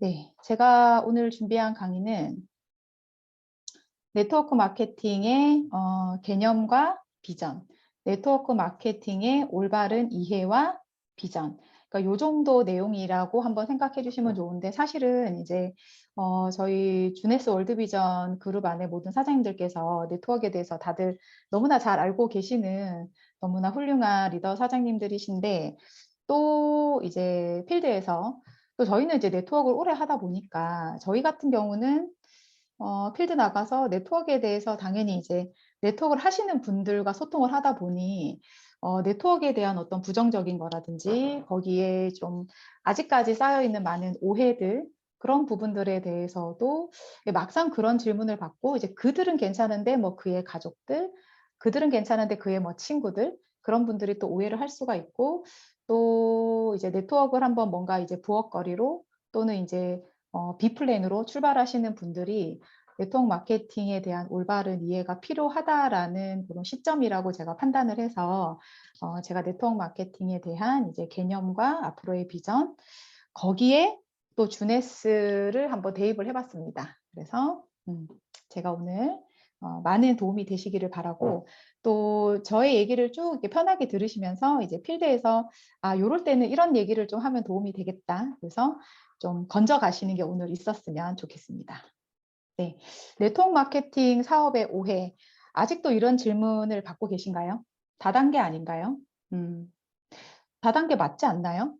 네, 제가 오늘 준비한 강의는 네트워크 마케팅의 개념과 비전, 네트워크 마케팅의 올바른 이해와 비전. 그러니까 요 정도 내용이라고 한번 생각해 주시면 좋은데, 사실은 이제 저희 주네스 월드비전 그룹 안에 모든 사장님들께서 네트워크에 대해서 다들 너무나 잘 알고 계시는 너무나 훌륭한 리더 사장님들이신데, 또 이제 필드에서 또 저희는 이제 네트워크를 오래 하다 보니까 저희 같은 경우는 필드 나가서 네트워크에 대해서 당연히 이제 네트워크를 하시는 분들과 소통을 하다 보니 네트워크에 대한 어떤 부정적인 거라든지 거기에 좀 아직까지 쌓여있는 많은 오해들 그런 부분들에 대해서도 막상 그런 질문을 받고 이제 그들은 괜찮은데 뭐 그의 가족들, 그들은 괜찮은데 그의 뭐 친구들 그런 분들이 또 오해를 할 수가 있고 또 이제 네트워크를 한번 뭔가 이제 부엌거리로 또는 이제 B플랜으로 출발하시는 분들이 네트워크 마케팅에 대한 올바른 이해가 필요하다라는 그런 시점이라고 제가 판단을 해서 제가 네트워크 마케팅에 대한 이제 개념과 앞으로의 비전 거기에 또 주네스를 한번 대입을 해봤습니다. 그래서 제가 오늘 많은 도움이 되시기를 바라고 또 저의 얘기를 쭉 이렇게 편하게 들으시면서 이제 필드에서 요럴 때는 이런 얘기를 좀 하면 도움이 되겠다. 그래서 좀 건져 가시는 게 오늘 있었으면 좋겠습니다. 네, 네트워크 마케팅 사업의 오해. 아직도 이런 질문을 받고 계신가요? 다단계 아닌가요? 다단계 맞지 않나요?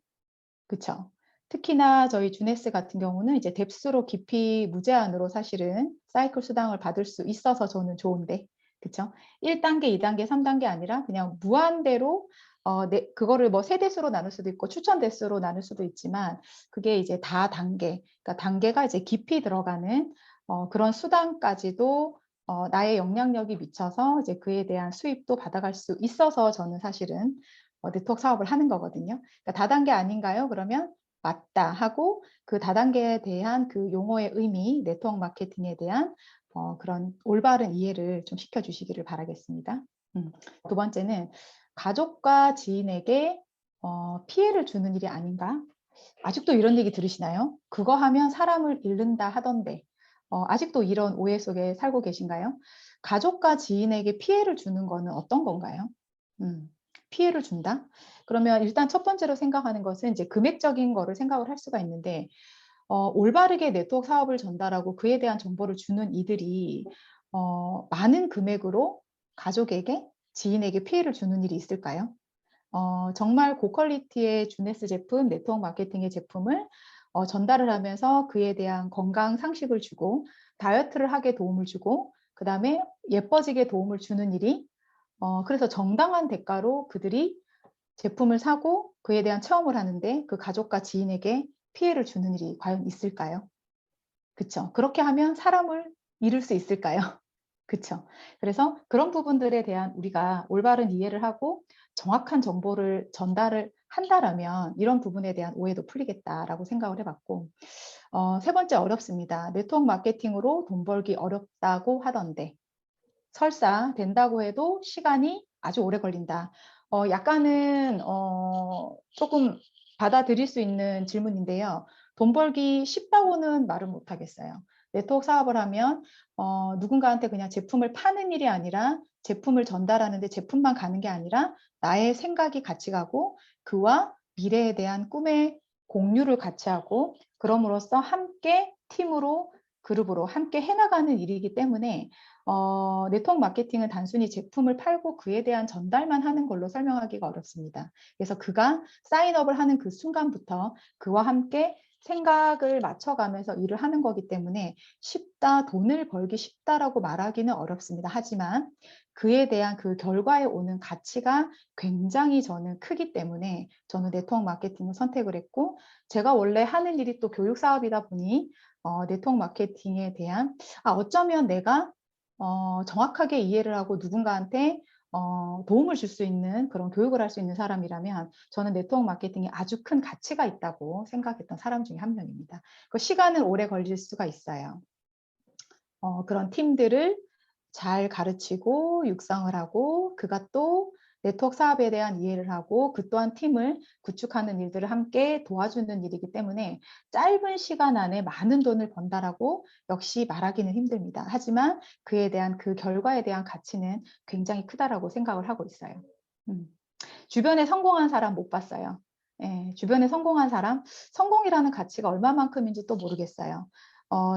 그쵸? 특히나 저희 주네스 같은 경우는 이제 뎁스로 깊이 무제한으로 사실은 사이클 수당을 받을 수 있어서 저는 좋은데, 그쵸? 1단계, 2단계, 3단계 아니라 그냥 무한대로 그거를 뭐 세대수로 나눌 수도 있고 추천 대수로 나눌 수도 있지만 그게 이제 다단계, 그러니까 단계가 이제 깊이 들어가는 그런 수당까지도 나의 영향력이 미쳐서 이제 그에 대한 수입도 받아갈 수 있어서 저는 사실은 네트워크 사업을 하는 거거든요. 그러니까 다단계 아닌가요? 그러면 맞다 하고 그 다단계에 대한 그 용어의 의미, 네트워크 마케팅에 대한 그런 올바른 이해를 좀 시켜주시기를 바라겠습니다. 두 번째는 가족과 지인에게 피해를 주는 일이 아닌가? 아직도 이런 얘기 들으시나요? 그거 하면 사람을 잃는다 하던데 아직도 이런 오해 속에 살고 계신가요? 가족과 지인에게 피해를 주는 거는 어떤 건가요? 피해를 준다? 그러면 일단 첫 번째로 생각하는 것은 이제 금액적인 거를 생각을 할 수가 있는데 올바르게 네트워크 사업을 전달하고 그에 대한 정보를 주는 이들이 많은 금액으로 가족에게, 지인에게 피해를 주는 일이 있을까요? 정말 고퀄리티의 주네스 제품, 네트워크 마케팅의 제품을 전달을 하면서 그에 대한 건강 상식을 주고 다이어트를 하게 도움을 주고 그 다음에 예뻐지게 도움을 주는 일이 그래서 정당한 대가로 그들이 제품을 사고 그에 대한 체험을 하는데 그 가족과 지인에게 피해를 주는 일이 과연 있을까요? 그쵸? 그렇게 하면 사람을 잃을 수 있을까요? 그쵸? 그래서 그런 부분들에 대한 우리가 올바른 이해를 하고 정확한 정보를 전달을 한다라면 이런 부분에 대한 오해도 풀리겠다라고 생각을 해봤고 세 번째 어렵습니다. 네트워크 마케팅으로 돈 벌기 어렵다고 하던데 설사 된다고 해도 시간이 아주 오래 걸린다. 약간은 조금 받아들일 수 있는 질문인데요. 돈 벌기 쉽다고는 말은 못하겠어요. 네트워크 사업을 하면 누군가한테 그냥 제품을 파는 일이 아니라 제품을 전달하는데 제품만 가는 게 아니라 나의 생각이 같이 가고 그와 미래에 대한 꿈의 공유를 같이 하고 그럼으로써 함께 팀으로 그룹으로 함께 해나가는 일이기 때문에 네트워크 마케팅은 단순히 제품을 팔고 그에 대한 전달만 하는 걸로 설명하기가 어렵습니다. 그래서 그가 사인업을 하는 그 순간부터 그와 함께 생각을 맞춰가면서 일을 하는 거기 때문에 쉽다, 돈을 벌기 쉽다라고 말하기는 어렵습니다. 하지만 그에 대한 그 결과에 오는 가치가 굉장히 저는 크기 때문에 저는 네트워크 마케팅을 선택을 했고 제가 원래 하는 일이 또 교육 사업이다 보니 네트워크 마케팅에 대한 어쩌면 내가 정확하게 이해를 하고 누군가한테 도움을 줄 수 있는 그런 교육을 할 수 있는 사람이라면 저는 네트워크 마케팅에 아주 큰 가치가 있다고 생각했던 사람 중에 한 명입니다. 그 시간은 오래 걸릴 수가 있어요. 그런 팀들을 잘 가르치고 육성을 하고 그가 또 네트워크 사업에 대한 이해를 하고 그 또한 팀을 구축하는 일들을 함께 도와주는 일이기 때문에 짧은 시간 안에 많은 돈을 번다라고 역시 말하기는 힘듭니다. 하지만 그에 대한 그 결과에 대한 가치는 굉장히 크다라고 생각을 하고 있어요. 주변에 성공한 사람 못 봤어요. 예, 주변에 성공한 사람, 성공이라는 가치가 얼마만큼인지 또 모르겠어요.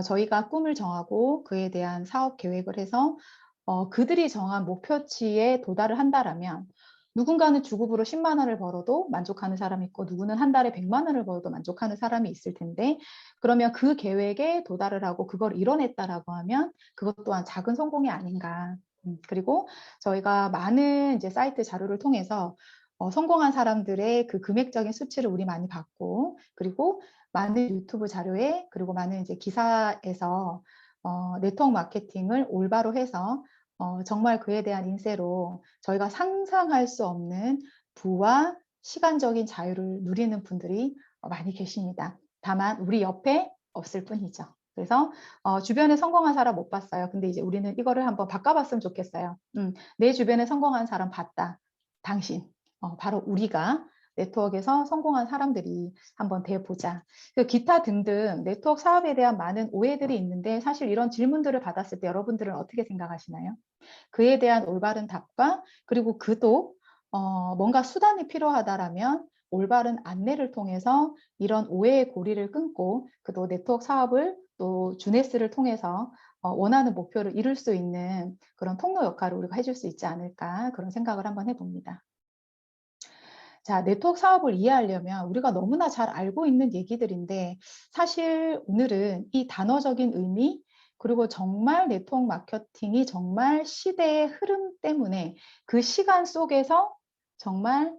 저희가 꿈을 정하고 그에 대한 사업 계획을 해서 그들이 정한 목표치에 도달을 한다라면 누군가는 주급으로 10만 원을 벌어도 만족하는 사람이 있고 누구는 한 달에 100만 원을 벌어도 만족하는 사람이 있을 텐데 그러면 그 계획에 도달을 하고 그걸 이뤄냈다라고 하면 그것 또한 작은 성공이 아닌가. 그리고 저희가 많은 이제 사이트 자료를 통해서 성공한 사람들의 그 금액적인 수치를 우리 많이 봤고 그리고 많은 유튜브 자료에 그리고 많은 이제 기사에서 네트워크 마케팅을 올바로 해서 정말 그에 대한 인세로 저희가 상상할 수 없는 부와 시간적인 자유를 누리는 분들이 많이 계십니다. 다만 우리 옆에 없을 뿐이죠. 그래서 주변에 성공한 사람 못 봤어요. 근데 이제 우리는 이거를 한번 바꿔봤으면 좋겠어요. 내 주변에 성공한 사람 봤다. 당신. 바로 우리가 네트워크에서 성공한 사람들이 한번 돼보자. 기타 등등 네트워크 사업에 대한 많은 오해들이 있는데 사실 이런 질문들을 받았을 때 여러분들은 어떻게 생각하시나요? 그에 대한 올바른 답과 그리고 그도 뭔가 수단이 필요하다라면 올바른 안내를 통해서 이런 오해의 고리를 끊고 그도 네트워크 사업을 또 주네스를 통해서 원하는 목표를 이룰 수 있는 그런 통로 역할을 우리가 해줄 수 있지 않을까 그런 생각을 한번 해봅니다. 자, 네트워크 사업을 이해하려면 우리가 너무나 잘 알고 있는 얘기들인데 사실 오늘은 이 단어적인 의미 그리고 정말 네트워크 마케팅이 정말 시대의 흐름 때문에 그 시간 속에서 정말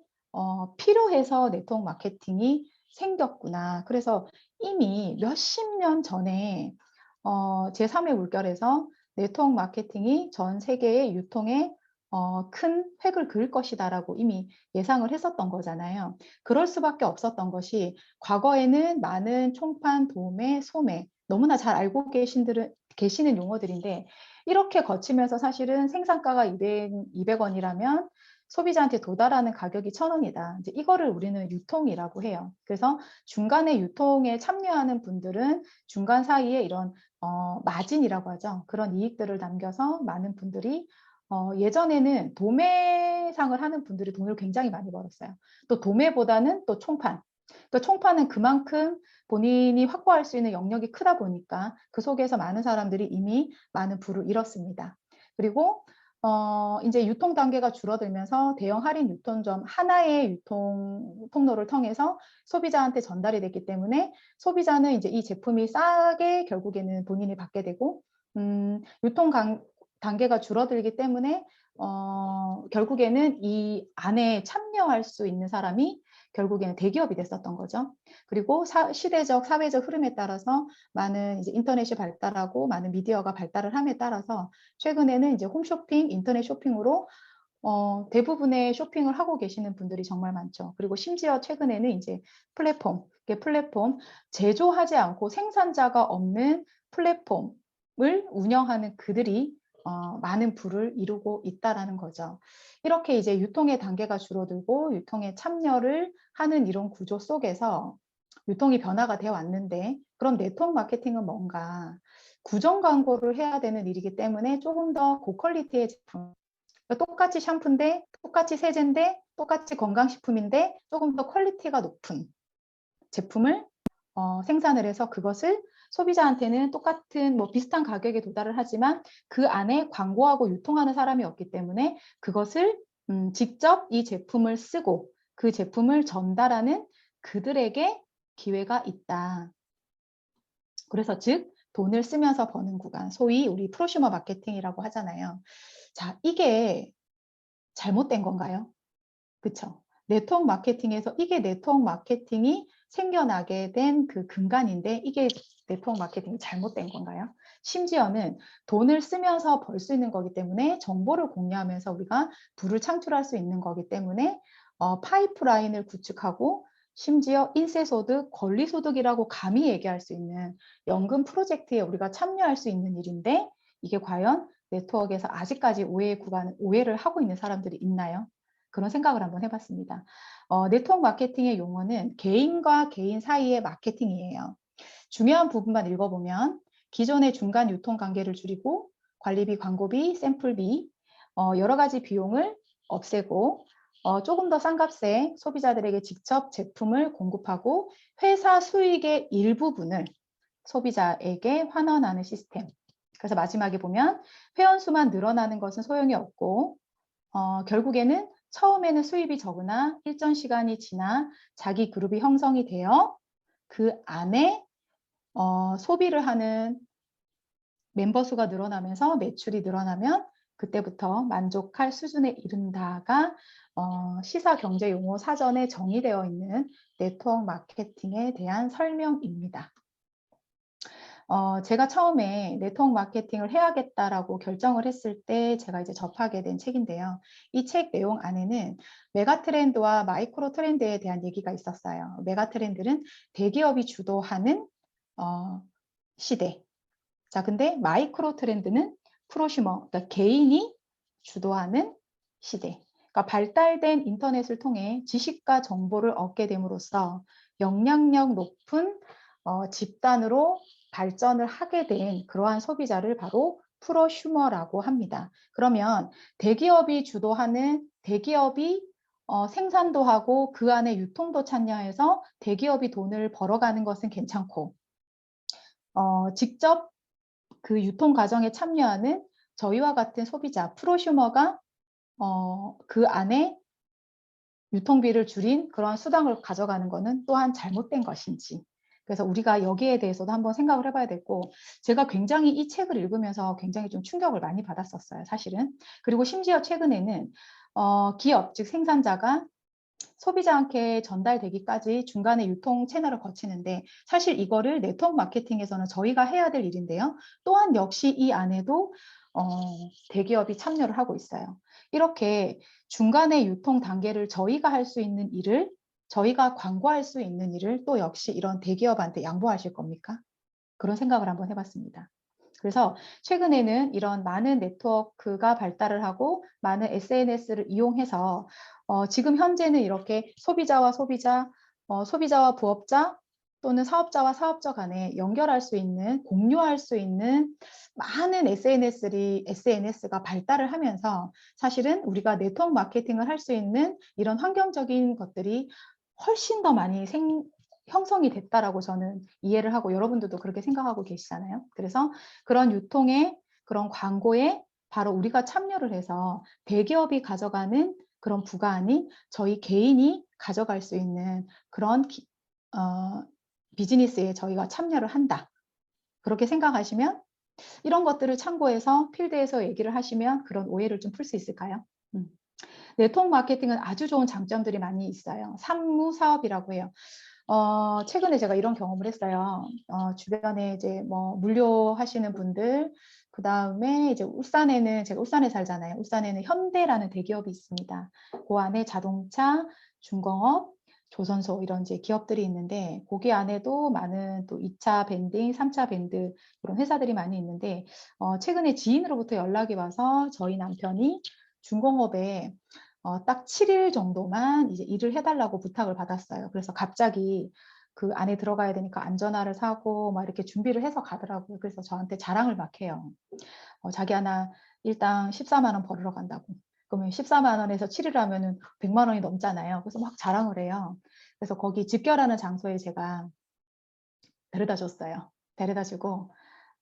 필요해서 네트워크 마케팅이 생겼구나. 그래서 이미 몇십 년 전에 제3의 물결에서 네트워크 마케팅이 전 세계의 유통에 큰 획을 그을 것이다라고 이미 예상을 했었던 거잖아요. 그럴 수밖에 없었던 것이 과거에는 많은 총판, 도매, 소매 너무나 잘 알고 계시는 용어들인데 이렇게 거치면서 사실은 생산가가 200원이라면 소비자한테 도달하는 가격이 1,000원이다. 이제 이거를 우리는 유통이라고 해요. 그래서 중간에 유통에 참여하는 분들은 중간 사이에 이런 마진이라고 하죠. 그런 이익들을 남겨서 많은 분들이 예전에는 도매상을 하는 분들이 돈을 굉장히 많이 벌었어요. 또 도매보다는 또 총판. 또 총판은 그만큼 본인이 확보할 수 있는 영역이 크다 보니까 그 속에서 많은 사람들이 이미 많은 부를 잃었습니다. 그리고 이제 유통 단계가 줄어들면서 대형 할인 유통점 하나의 유통 통로를 통해서 소비자한테 전달이 됐기 때문에 소비자는 이제 이 제품이 싸게 결국에는 본인이 받게 되고 유통 단계가 줄어들기 때문에 결국에는 이 안에 참여할 수 있는 사람이 결국에는 대기업이 됐었던 거죠. 그리고 시대적, 사회적 흐름에 따라서 많은 이제 인터넷이 발달하고 많은 미디어가 발달을 함에 따라서 최근에는 이제 홈쇼핑, 인터넷 쇼핑으로 대부분의 쇼핑을 하고 계시는 분들이 정말 많죠. 그리고 심지어 최근에는 이제 플랫폼, 제조하지 않고 생산자가 없는 플랫폼을 운영하는 그들이 많은 부를 이루고 있다라는 거죠. 이렇게 이제 유통의 단계가 줄어들고 유통에 참여를 하는 이런 구조 속에서 유통이 변화가 되어 왔는데 그럼 네트워크 마케팅은 뭔가 구정 광고를 해야 되는 일이기 때문에 조금 더 고퀄리티의 제품 똑같이 샴푸인데 똑같이 세제인데 똑같이 건강식품인데 조금 더 퀄리티가 높은 제품을 생산을 해서 그것을 소비자한테는 똑같은 뭐 비슷한 가격에 도달을 하지만 그 안에 광고하고 유통하는 사람이 없기 때문에 그것을 직접 이 제품을 쓰고 그 제품을 전달하는 그들에게 기회가 있다. 그래서 즉 돈을 쓰면서 버는 구간, 소위 우리 프로슈머 마케팅이라고 하잖아요. 자, 이게 잘못된 건가요? 그쵸? 네트워크 마케팅에서 이게 네트워크 마케팅이 생겨나게 된 그 근간인데 이게 네트워크 마케팅이 잘못된 건가요? 심지어는 돈을 쓰면서 벌 수 있는 거기 때문에 정보를 공유하면서 우리가 부를 창출할 수 있는 거기 때문에 파이프라인을 구축하고 심지어 인세소득, 권리소득이라고 감히 얘기할 수 있는 연금 프로젝트에 우리가 참여할 수 있는 일인데 이게 과연 네트워크에서 아직까지 오해를 하고 있는 사람들이 있나요? 그런 생각을 한번 해봤습니다. 네트워크 마케팅의 용어는 개인과 개인 사이의 마케팅이에요. 중요한 부분만 읽어보면 기존의 중간 유통 관계를 줄이고 관리비, 광고비, 샘플비, 여러 가지 비용을 없애고 조금 더 싼 값에 소비자들에게 직접 제품을 공급하고 회사 수익의 일부분을 소비자에게 환원하는 시스템. 그래서 마지막에 보면 회원수만 늘어나는 것은 소용이 없고 결국에는 처음에는 수입이 적으나 일정 시간이 지나 자기 그룹이 형성이 되어 그 안에 소비를 하는 멤버 수가 늘어나면서 매출이 늘어나면 그때부터 만족할 수준에 이른다가 시사 경제 용어 사전에 정의되어 있는 네트워크 마케팅에 대한 설명입니다. 제가 처음에 네트워크 마케팅을 해야겠다라고 결정을 했을 때 제가 이제 접하게 된 책인데요. 이 책 내용 안에는 메가 트렌드와 마이크로 트렌드에 대한 얘기가 있었어요. 메가 트렌드는 대기업이 주도하는 시대. 자, 근데 마이크로 트렌드는 프로슈머, 그러니까 개인이 주도하는 시대. 그러니까 발달된 인터넷을 통해 지식과 정보를 얻게 됨으로써 영향력 높은 집단으로 발전을 하게 된 그러한 소비자를 바로 프로슈머라고 합니다. 그러면 대기업이 주도하는 대기업이 생산도 하고 그 안에 유통도 참여해서 대기업이 돈을 벌어가는 것은 괜찮고 직접 그 유통 과정에 참여하는 저희와 같은 소비자, 프로슈머가 그 안에 유통비를 줄인 그런 수당을 가져가는 것은 또한 잘못된 것인지. 그래서 우리가 여기에 대해서도 한번 생각을 해봐야 되고, 제가 굉장히 이 책을 읽으면서 굉장히 좀 충격을 많이 받았었어요, 사실은. 그리고 심지어 최근에는 기업, 즉 생산자가 소비자한테 전달되기까지 중간에 유통 채널을 거치는데 사실 이거를 네트워크 마케팅에서는 저희가 해야 될 일인데요. 또한 역시 이 안에도 대기업이 참여를 하고 있어요. 이렇게 중간에 유통 단계를 저희가 할 수 있는 일을 저희가 광고할 수 있는 일을 또 역시 이런 대기업한테 양보하실 겁니까? 그런 생각을 한번 해봤습니다. 그래서 최근에는 이런 많은 네트워크가 발달을 하고 많은 SNS를 이용해서 지금 현재는 이렇게 소비자와 소비자, 소비자와 부업자 또는 사업자와 사업자 간에 연결할 수 있는, 공유할 수 있는 많은 SNS가 발달을 하면서 사실은 우리가 네트워크 마케팅을 할 수 있는 이런 환경적인 것들이 훨씬 더 많이 형성이 됐다라고 저는 이해를 하고 여러분들도 그렇게 생각하고 계시잖아요. 그래서 그런 유통에 그런 광고에 바로 우리가 참여를 해서 대기업이 가져가는 그런 부가안이 저희 개인이 가져갈 수 있는 그런 비즈니스에 저희가 참여를 한다. 그렇게 생각하시면 이런 것들을 참고해서 필드에서 얘기를 하시면 그런 오해를 좀 풀 수 있을까요? 네트워크 마케팅은 아주 좋은 장점들이 많이 있어요. 상무 사업이라고 해요. 최근에 제가 이런 경험을 했어요. 주변에 이제 뭐 물류 하시는 분들, 그 다음에 이제 울산에는 제가 울산에 살잖아요. 울산에는 현대라는 대기업이 있습니다. 그 안에 자동차, 중공업, 조선소 이런 이제 기업들이 있는데 거기 안에도 많은 또 2차 밴딩, 3차 밴드 이런 회사들이 많이 있는데 최근에 지인으로부터 연락이 와서 저희 남편이 중공업에 딱 7일 정도만 이제 일을 해달라고 부탁을 받았어요. 그래서 갑자기 그 안에 들어가야 되니까 안전화를 사고 막 이렇게 준비를 해서 가더라고요. 그래서 저한테 자랑을 막 해요. 자기 하나 일당 14만 원 벌으러 간다고. 그러면 14만 원에서 7일 하면은 100만 원이 넘잖아요. 그래서 막 자랑을 해요. 그래서 거기 집결하는 장소에 제가 데려다 줬어요. 데려다 주고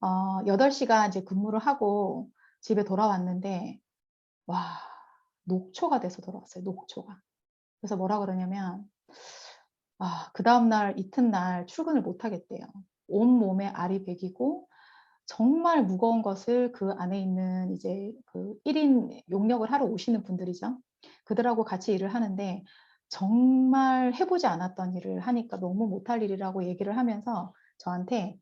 8시간 이제 근무를 하고 집에 돌아왔는데 와, 녹초가 돼서 돌아왔어요. 녹초가. 그래서 뭐라 그러냐면 그 다음날 이튿날 출근을 못 하겠대요. 온몸에 알이 배기고 정말 무거운 것을 그 안에 있는 이제 그 1인 용역을 하러 오시는 분들이죠. 그들하고 같이 일을 하는데 정말 해보지 않았던 일을 하니까 너무 못할 일이라고 얘기를 하면서 저한테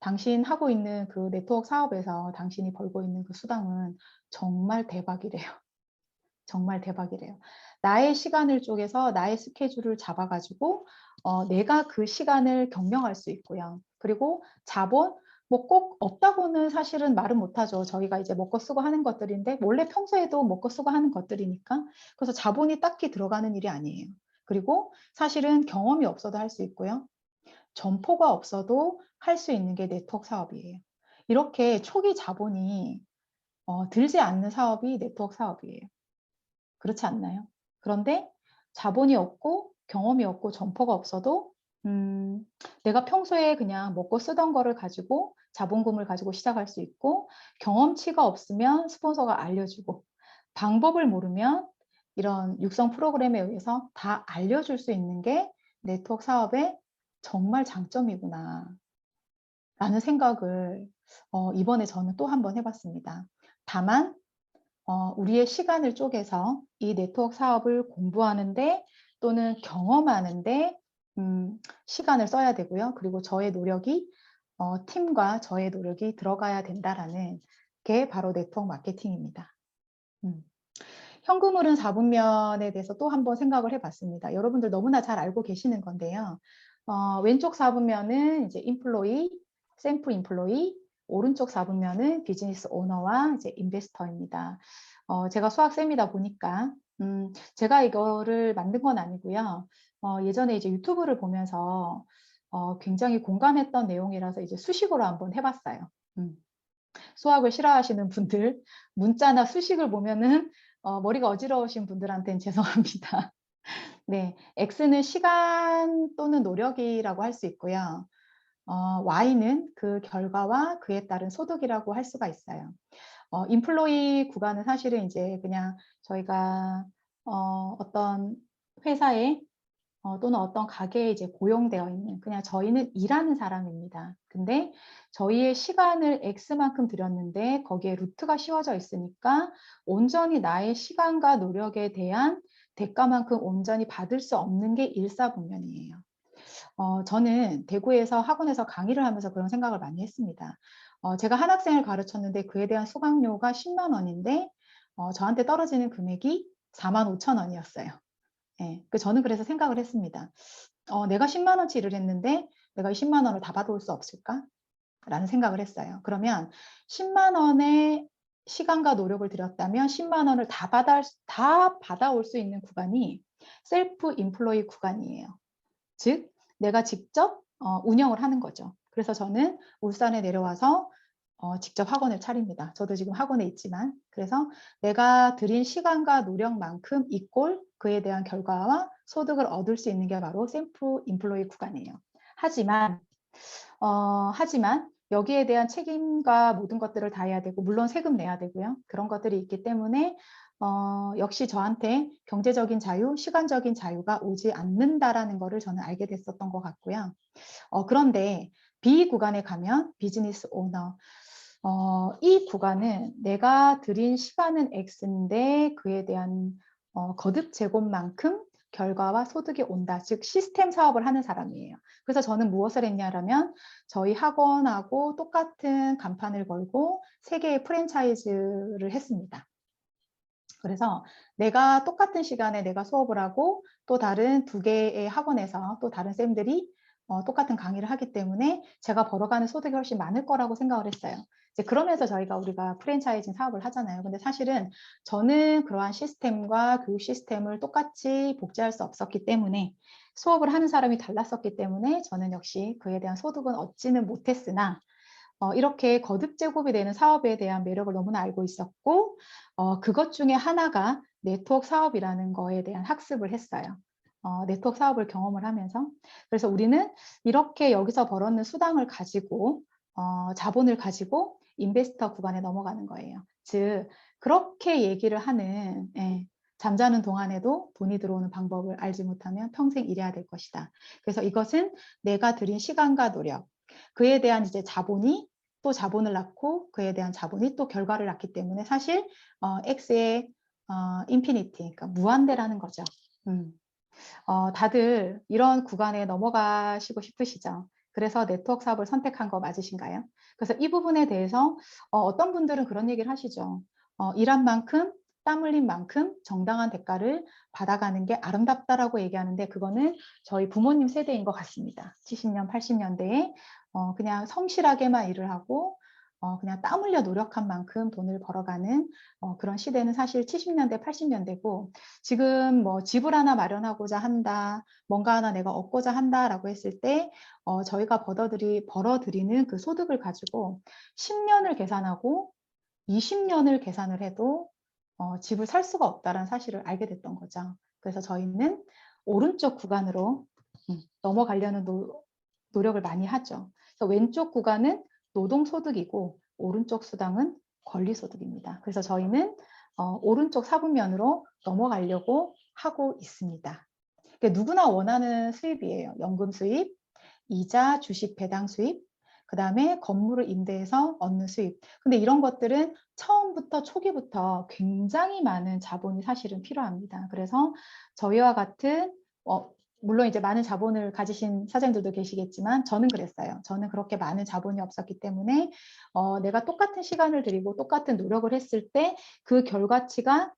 당신 하고 있는 그 네트워크 사업에서 당신이 벌고 있는 그 수당은 정말 대박이래요. 정말 대박이래요. 나의 시간을 쪼개서 나의 스케줄을 잡아가지고 내가 그 시간을 경영할 수 있고요. 그리고 자본, 뭐 꼭 없다고는 사실은 말은 못하죠. 저희가 이제 먹고 쓰고 하는 것들인데 원래 평소에도 먹고 쓰고 하는 것들이니까. 그래서 자본이 딱히 들어가는 일이 아니에요. 그리고 사실은 경험이 없어도 할 수 있고요. 점포가 없어도 할 수 있는 게 네트워크 사업이에요. 이렇게 초기 자본이 들지 않는 사업이 네트워크 사업이에요. 그렇지 않나요? 그런데 자본이 없고 경험이 없고 점포가 없어도 내가 평소에 그냥 먹고 쓰던 거를 가지고 자본금을 가지고 시작할 수 있고 경험치가 없으면 스폰서가 알려주고 방법을 모르면 이런 육성 프로그램에 의해서 다 알려줄 수 있는 게 네트워크 사업의 정말 장점이구나 라는 생각을 이번에 저는 또 한 번 해봤습니다. 다만 우리의 시간을 쪼개서 이 네트워크 사업을 공부하는데 또는 경험하는데 시간을 써야 되고요. 그리고 저의 노력이 팀과 저의 노력이 들어가야 된다라는 게 바로 네트워크 마케팅입니다. 현금 흐름 4분면에 대해서 또 한번 생각을 해봤습니다. 여러분들 너무나 잘 알고 계시는 건데요. 왼쪽 4분면은 이제 인플로이, 샘플 인플로이, 오른쪽 4분면은 비즈니스 오너와 이제 인베스터입니다. 제가 수학쌤이다 보니까 제가 이거를 만든 건 아니고요. 예전에 이제 유튜브를 보면서 굉장히 공감했던 내용이라서 이제 수식으로 한번 해봤어요. 수학을 싫어하시는 분들, 문자나 수식을 보면은 머리가 어지러우신 분들한테는 죄송합니다. 네, X는 시간 또는 노력이라고 할 수 있고요. Y는 그 결과와 그에 따른 소득이라고 할 수가 있어요. 인플로이 구간은 사실은 이제 그냥 저희가 어떤 회사에 또는 어떤 가게에 이제 고용되어 있는 그냥 저희는 일하는 사람입니다. 근데 저희의 시간을 X만큼 들였는데 거기에 루트가 씌워져 있으니까 온전히 나의 시간과 노력에 대한 대가만큼 온전히 받을 수 없는 게 일사분면이에요. 저는 대구에서 학원에서 강의를 하면서 그런 생각을 많이 했습니다. 제가 한 학생을 가르쳤는데 그에 대한 수강료가 10만 원인데 저한테 떨어지는 금액이 4만 5천 원이었어요. 예, 저는 그래서 생각을 했습니다. 내가 10만 원치 일을 했는데 내가 이 10만 원을 다 받아올 수 없을까? 라는 생각을 했어요. 그러면 10만 원의 시간과 노력을 들였다면 10만 원을 다 받아올 수 있는 구간이 셀프 인플로이 구간이에요. 즉, 내가 직접 운영을 하는 거죠. 그래서 저는 울산에 내려와서 직접 학원을 차립니다. 저도 지금 학원에 있지만 그래서 내가 들인 시간과 노력만큼 이꼴 그에 대한 결과와 소득을 얻을 수 있는 게 바로 셀프 인플로이 구간이에요. 하지만 여기에 대한 책임과 모든 것들을 다 해야 되고 물론 세금 내야 되고요. 그런 것들이 있기 때문에 역시 저한테 경제적인 자유, 시간적인 자유가 오지 않는다라는 것을 저는 알게 됐었던 것 같고요. 그런데 B 구간에 가면 비즈니스 오너 이 구간은 내가 들인 시간은 X인데 그에 대한 거듭 제곱만큼 결과와 소득이 온다. 즉 시스템 사업을 하는 사람이에요. 그래서 저는 무엇을 했냐라면 저희 학원하고 똑같은 간판을 걸고 3개의 프랜차이즈를 했습니다. 그래서 내가 똑같은 시간에 내가 수업을 하고 또 다른 2개의 학원에서 또 다른 쌤들이 똑같은 강의를 하기 때문에 제가 벌어가는 소득이 훨씬 많을 거라고 생각을 했어요. 이제 그러면서 우리가 프랜차이징 사업을 하잖아요. 근데 사실은 저는 그러한 시스템과 교육 시스템을 똑같이 복제할 수 없었기 때문에 수업을 하는 사람이 달랐었기 때문에 저는 역시 그에 대한 소득은 얻지는 못했으나 이렇게 거듭 제곱이 되는 사업에 대한 매력을 너무나 알고 있었고 그것 중에 하나가 네트워크 사업이라는 거에 대한 학습을 했어요. 네트워크 사업을 경험을 하면서 그래서 우리는 이렇게 여기서 벌었는 수당을 가지고 자본을 가지고 인베스터 구간에 넘어가는 거예요. 즉 그렇게 얘기를 하는 잠자는 동안에도 돈이 들어오는 방법을 알지 못하면 평생 일해야 될 것이다. 그래서 이것은 내가 들인 시간과 노력 그에 대한 이제 자본이 또 자본을 낳고 그에 대한 자본이 또 결과를 낳기 때문에 사실 X의 인피니티, 그러니까 무한대라는 거죠. 다들 이런 구간에 넘어가시고 싶으시죠? 그래서 네트워크 사업을 선택한 거 맞으신가요? 그래서 이 부분에 대해서 어떤 분들은 그런 얘기를 하시죠. 일한 만큼 땀 흘린 만큼 정당한 대가를 받아가는 게 아름답다라고 얘기하는데 그거는 저희 부모님 세대인 것 같습니다. 70년, 80년대에 그냥 성실하게만 일을 하고 그냥 땀 흘려 노력한 만큼 돈을 벌어가는 그런 시대는 사실 70년대, 80년대고 지금 뭐 집을 하나 마련하고자 한다, 뭔가 하나 내가 얻고자 한다라고 했을 때 저희가 벌어들이는 그 소득을 가지고 10년을 계산하고 20년을 계산을 해도 집을 살 수가 없다는 사실을 알게 됐던 거죠. 그래서 저희는 오른쪽 구간으로 넘어가려는 노력을 많이 하죠. 그래서 왼쪽 구간은 노동소득이고 오른쪽 수당은 권리소득입니다. 그래서 저희는 오른쪽 사분면으로 넘어가려고 하고 있습니다. 그러니까 누구나 원하는 수입이에요. 연금 수입, 이자, 주식 배당 수입, 그 다음에 건물을 임대해서 얻는 수입. 근데 이런 것들은 처음부터 초기부터 굉장히 많은 자본이 사실은 필요합니다. 그래서 저희와 같은 물론 이제 많은 자본을 가지신 사장님들도 계시겠지만 저는 그랬어요. 저는 그렇게 많은 자본이 없었기 때문에 내가 똑같은 시간을 들이고 똑같은 노력을 했을 때 그 결과치가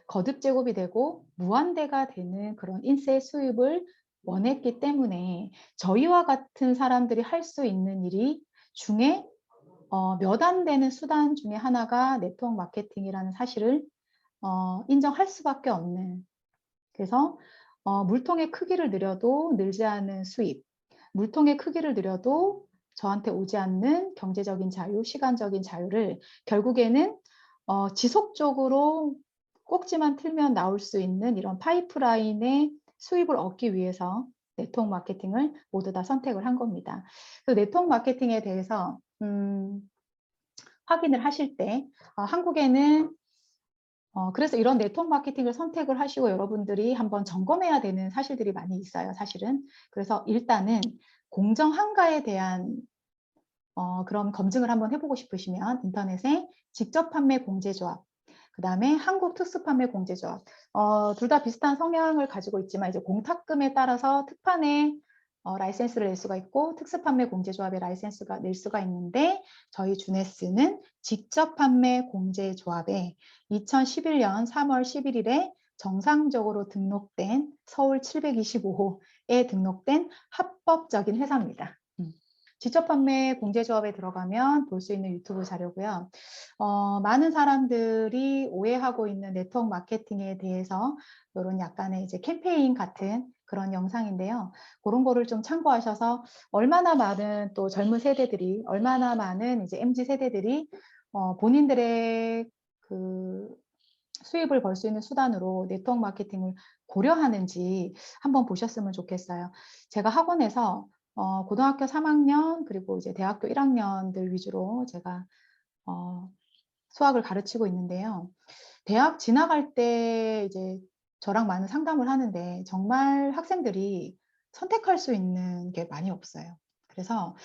거듭 제곱이 되고 무한대가 되는 그런 인세 수입을 원했기 때문에 저희와 같은 사람들이 할 수 있는 일이 중에 몇 안 되는 수단 중에 하나가 네트워크 마케팅이라는 사실을 인정할 수밖에 없는. 그래서 물통의 크기를 늘려도 늘지 않은 수입, 물통의 크기를 늘려도 저한테 오지 않는 경제적인 자유, 시간적인 자유를 결국에는 지속적으로 꼭지만 틀면 나올 수 있는 이런 파이프라인의 수입을 얻기 위해서 네트워크 마케팅을 모두 다 선택을 한 겁니다. 그 네트워크 마케팅에 대해서 확인을 하실 때 한국에는 그래서 이런 네트워크 마케팅을 선택을 하시고 여러분들이 한번 점검해야 되는 사실들이 많이 있어요, 사실은. 그래서 일단은 공정한가에 대한 그런 검증을 한번 해보고 싶으시면 인터넷에 직접 판매 공제조합, 그 다음에 한국 특수판매 공제조합, 둘 다 비슷한 성향을 가지고 있지만 이제 공탁금에 따라서 특판에 라이센스를 낼 수가 있고 특수판매 공제조합의 라이센스가 낼 수가 있는데 저희 주네스는 직접 판매 공제조합에 2011년 3월 11일에 정상적으로 등록된 서울 725호에 등록된 합법적인 회사입니다. 직접 판매 공제조합에 들어가면 볼 수 있는 유튜브 자료고요. 많은 사람들이 오해하고 있는 네트워크 마케팅에 대해서 이런 약간의 이제 캠페인 같은 그런 영상인데요. 그런 거를 좀 참고하셔서 얼마나 많은 또 젊은 세대들이, 얼마나 많은 이제 MZ 세대들이 본인들의 그 수입을 벌 수 있는 수단으로 네트워크 마케팅을 고려하는지 한번 보셨으면 좋겠어요. 제가 학원에서 고등학교 3학년 그리고 이제 대학교 1학년들 위주로 제가 수학을 가르치고 있는데요. 대학 지나갈 때 이제 저랑 많은 상담을 하는데 정말 학생들이 선택할 수 있는 게 많이 없어요. 그래서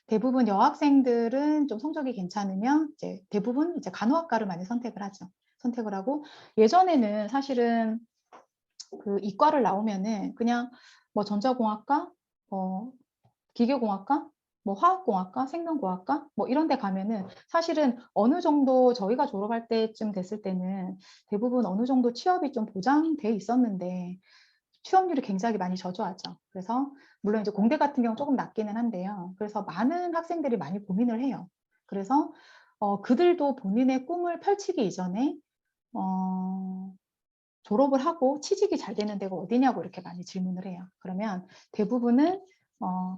대부분 여학생들은 좀 성적이 괜찮으면 이제 대부분 이제 간호학과를 많이 선택을 하죠. 선택을 하고 예전에는 사실은 그 이과를 나오면은 그냥 뭐 전자공학과, 기계공학과, 뭐 화학공학과, 생명공학과 뭐 이런 데 가면은 사실은 어느 정도 저희가 졸업할 때쯤 됐을 때는 대부분 어느 정도 취업이 좀 보장돼 있었는데 취업률이 굉장히 많이 저조하죠. 그래서 물론 이제 공대 같은 경우 조금 낮기는 한데요. 그래서 많은 학생들이 많이 고민을 해요. 그래서 그들도 본인의 꿈을 펼치기 이전에 졸업을 하고 취직이 잘 되는 데가 어디냐고 이렇게 많이 질문을 해요. 그러면 대부분은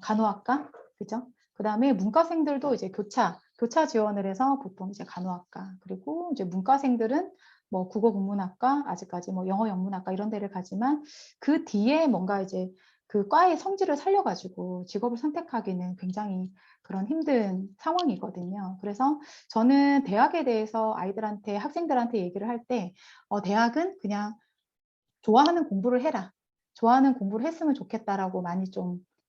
간호학과, 그죠? 그 다음에 문과생들도 이제 교차 지원을 해서 보통 이제 간호학과, 그리고 이제 문과생들은 뭐 국어국문학과, 아직까지 뭐 영어영문학과 이런 데를 가지만 그 뒤에 뭔가 이제 그 과의 성질을 살려가지고 직업을 선택하기는 굉장히 그런 힘든 상황이거든요. 그래서 저는 대학에 대해서 아이들한테, 학생들한테 얘기를 할 때, 대학은 그냥 좋아하는 공부를 해라. 좋아하는 공부를 했으면 좋겠다라고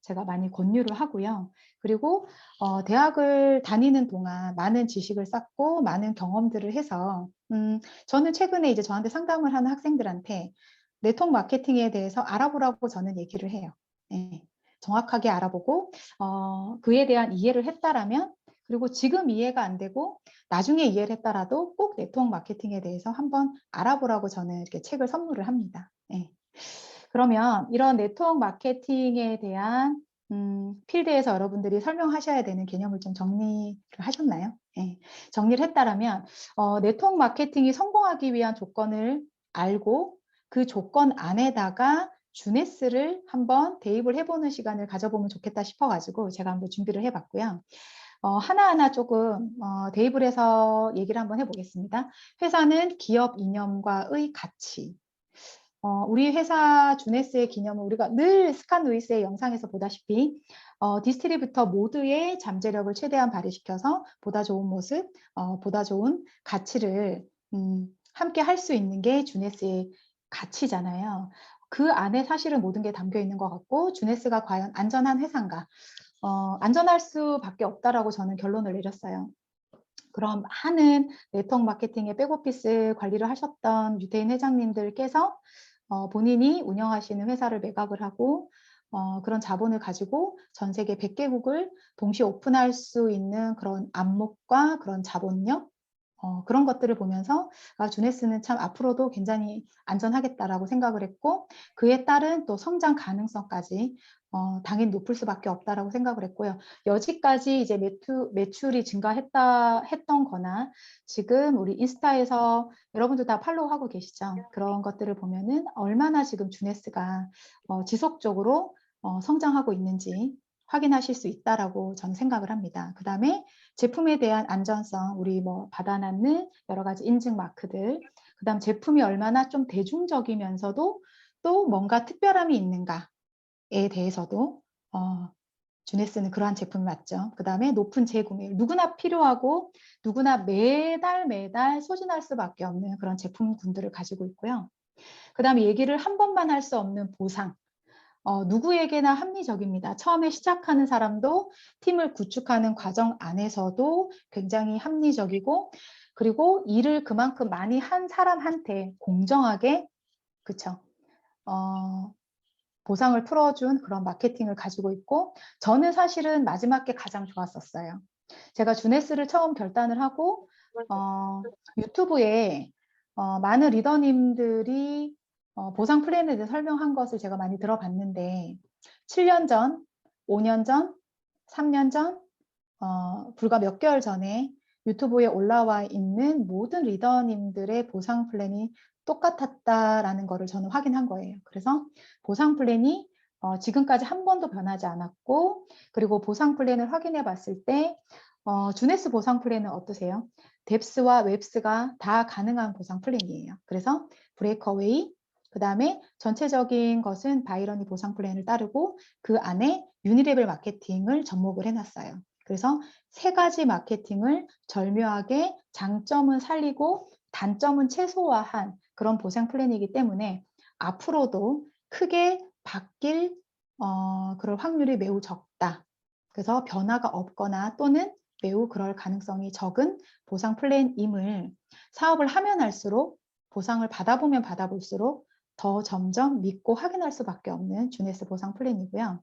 제가 많이 권유를 하고요. 그리고 대학을 다니는 동안 많은 지식을 쌓고 많은 경험들을 해서 저는 최근에 이제 저한테 상담을 하는 학생들한테 네트워크 마케팅에 대해서 알아보라고 저는 얘기를 해요. 네. 정확하게 알아보고 그에 대한 이해를 했다라면 그리고 지금 이해가 안 되고 나중에 이해를 했더라도 꼭 네트워크 마케팅에 대해서 한번 알아보라고 저는 이렇게 책을 선물을 합니다. 네. 그러면 이런 네트워크 마케팅에 대한 필드에서 여러분들이 설명하셔야 되는 개념을 좀 정리를 하셨나요? 네. 정리를 했다라면 네트워크 마케팅이 성공하기 위한 조건을 알고 그 조건 안에다가 주네스를 한번 대입을 해보는 시간을 가져보면 좋겠다 싶어가지고 제가 한번 준비를 해봤고요. 하나하나 조금 대입을 해서 얘기를 한번 해보겠습니다. 회사는 기업 이념과의 가치. 우리 회사 주네스의 기념은 우리가 늘 스칸 루이스의 영상에서 보다시피 디스트리부터 모두의 잠재력을 최대한 발휘시켜서 보다 좋은 모습, 보다 좋은 가치를 함께 할 수 있는 게 주네스의 가치잖아요. 그 안에 사실은 모든 게 담겨 있는 것 같고 주네스가 과연 안전한 회사인가? 안전할 수밖에 없다라고 저는 결론을 내렸어요. 그럼 많은 네트워크 마케팅의 백오피스 관리를 하셨던 유태인 회장님들께서 본인이 운영하시는 회사를 매각을 하고 그런 자본을 가지고 전 세계 100개국을 동시에 오픈할 수 있는 그런 안목과 그런 자본력 그런 것들을 보면서 주네스는 참 앞으로도 굉장히 안전하겠다라고 생각을 했고 그에 따른 또 성장 가능성까지 당연히 높을 수밖에 없다라고 생각을 했고요. 여지까지 이제 매출이 했던 거나 지금 우리 인스타에서 여러분들 다 팔로우하고 계시죠? 그런 것들을 보면은 얼마나 지금 주네스가 지속적으로 성장하고 있는지 확인하실 수 있다라고 저는 생각을 합니다. 그 다음에 제품에 대한 안전성, 우리 뭐 받아놨는 여러 가지 인증 마크들, 그 다음 제품이 얼마나 좀 대중적이면서도 또 뭔가 특별함이 있는가에 대해서도 주네스는 그러한 제품이 맞죠. 그 다음에 높은 재구매율, 누구나 필요하고 누구나 매달 소진할 수밖에 없는 그런 제품군들을 가지고 있고요. 그 다음에 얘기를 한 번만 할 수 없는 보상. 누구에게나 합리적입니다. 처음에 시작하는 사람도 팀을 구축하는 과정 안에서도 굉장히 합리적이고 그리고 일을 그만큼 많이 한 사람한테 공정하게 그쵸? 보상을 풀어준 그런 마케팅을 가지고 있고 저는 사실은 마지막 게 가장 좋았었어요. 제가 주네스를 처음 결단을 하고 유튜브에 많은 리더님들이 보상 플랜에 대해 설명한 것을 제가 많이 들어봤는데 7년 전, 5년 전, 3년 전, 불과 몇 개월 전에 유튜브에 올라와 있는 모든 리더님들의 보상 플랜이 똑같았다라는 것을 저는 확인한 거예요. 그래서 보상 플랜이 지금까지 한 번도 변하지 않았고 그리고 보상 플랜을 확인해 봤을 때 주네스 보상 플랜은 어떠세요? 뎁스와 웹스가 다 가능한 보상 플랜이에요. 그래서 브레이크어웨이, 그 다음에 전체적인 것은 바이러니 보상 플랜을 따르고 그 안에 유니레벨 마케팅을 접목을 해놨어요. 그래서 세 가지 마케팅을 절묘하게 장점은 살리고 단점은 최소화한 그런 보상 플랜이기 때문에 앞으로도 크게 바뀔 그럴 확률이 매우 적다. 그래서 변화가 없거나 또는 매우 그럴 가능성이 적은 보상 플랜임을 사업을 하면 할수록 보상을 받아보면 받아볼수록 더 점점 믿고 확인할 수밖에 없는 주네스 보상 플랜이고요.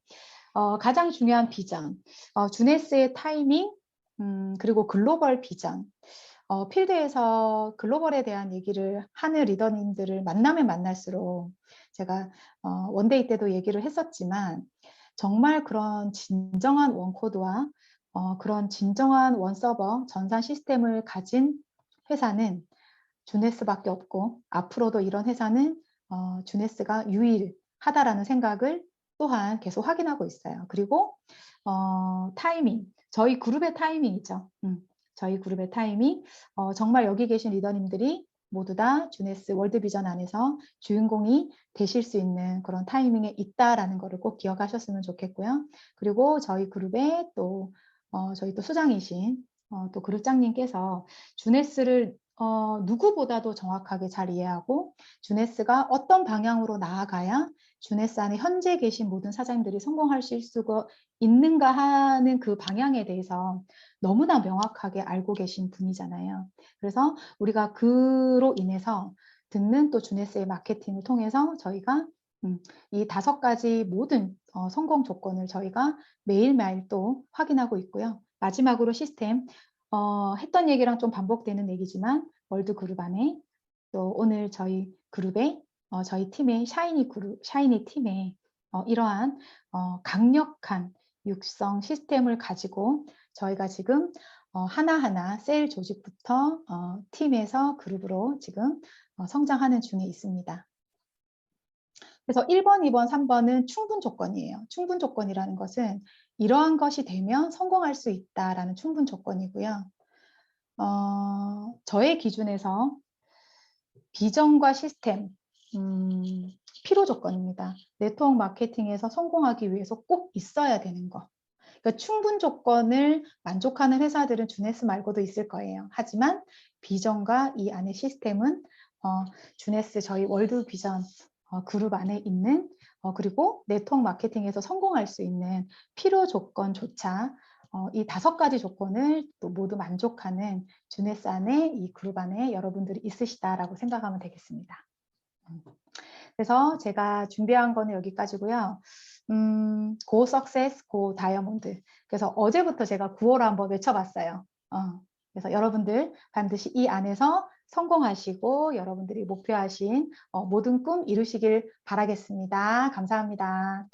가장 중요한 비전, 주네스의 타이밍, 그리고 글로벌 비전. 필드에서 글로벌에 대한 얘기를 하는 리더님들을 만나면 만날수록 제가 원데이 때도 얘기를 했었지만 정말 그런 진정한 원코드와 그런 진정한 원서버 전산 시스템을 가진 회사는 주네스밖에 없고 앞으로도 이런 회사는 주네스가 유일하다라는 생각을 또한 계속 확인하고 있어요. 그리고 타이밍, 저희 그룹의 타이밍이죠. 저희 그룹의 타이밍, 정말 여기 계신 리더님들이 모두 다 주네스 월드비전 안에서 주인공이 되실 수 있는 그런 타이밍에 있다라는 것을 꼭 기억하셨으면 좋겠고요. 그리고 저희 그룹의 또 저희 또 수장이신 또 그룹장님께서 주네스를 누구보다도 정확하게 잘 이해하고 주네스가 어떤 방향으로 나아가야 주네스 안에 현재 계신 모든 사장님들이 성공하실 수가 있는가 하는 그 방향에 대해서 너무나 명확하게 알고 계신 분이잖아요. 그래서 우리가 그로 인해서 듣는 또 주네스의 마케팅을 통해서 저희가 이 5가지 모든 성공 조건을 저희가 매일매일 또 확인하고 있고요. 마지막으로 시스템. 했던 얘기랑 좀 반복되는 얘기지만 월드 그룹 안에 또 오늘 저희 그룹에 저희 팀의 샤이니 팀에 이러한 강력한 육성 시스템을 가지고 저희가 지금 하나하나 세일 조직부터 팀에서 그룹으로 지금 성장하는 중에 있습니다. 그래서 1번, 2번, 3번은 충분 조건이에요. 충분 조건이라는 것은 이러한 것이 되면 성공할 수 있다라는 충분 조건이고요. 저의 기준에서 비전과 시스템, 필요 조건입니다. 네트워크 마케팅에서 성공하기 위해서 꼭 있어야 되는 거. 그러니까 충분 조건을 만족하는 회사들은 주네스 말고도 있을 거예요. 하지만 비전과 이 안의 시스템은 주네스 저희 월드 비전 그룹 안에 있는 그리고 네트워크 마케팅에서 성공할 수 있는 필요 조건조차 이 5가지 조건을 또 모두 만족하는 주네스 안에 이 그룹 안에 여러분들이 있으시다라고 생각하면 되겠습니다. 그래서 제가 준비한 거는 여기까지고요. 고 석세스, 고 다이아몬드. 그래서 어제부터 제가 구호를 한번 외쳐봤어요. 그래서 여러분들 반드시 이 안에서 성공하시고 여러분들이 목표하신 모든 꿈 이루시길 바라겠습니다. 감사합니다.